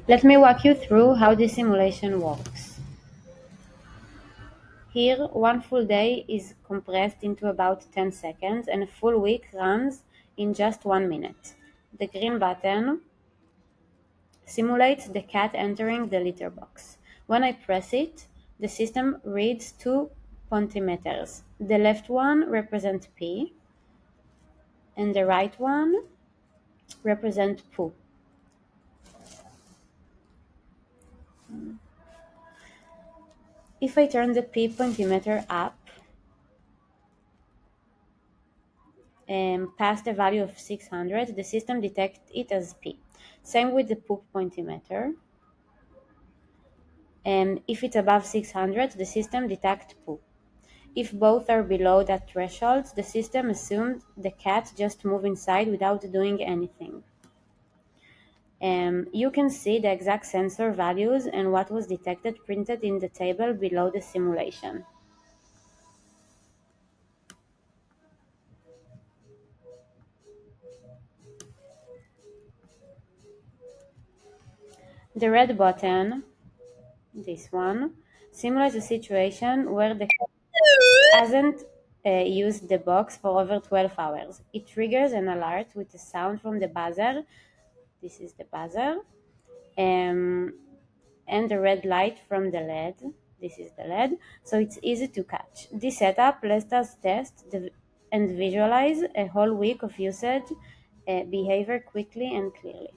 Let me walk you through how this simulation works. Here, one full day is compressed into about 10 seconds and a full week runs in just 1 minute. The green button simulates the cat entering the litter box. When I press it, the system reads two pontimeters. The left one represents P and the right one represents poo. If I turn the P pontimeter up past the value of 600, the system detects it as P. Same with the poo pontimeter. If it's above 600, the system detects poo. If both are below that threshold, the system assumed the cat just moved inside without doing anything. You can see the exact sensor values and what was detected printed in the table below the simulation. The red button, this one, simulates a situation where the cat hasn't used the box for over 12 hours. It triggers an alert with a sound from the buzzer. This is the buzzer. Um, and the red light from the LED. This is the LED, so it's easy to catch. This setup lets us test and visualize a whole week of usage behavior quickly and clearly.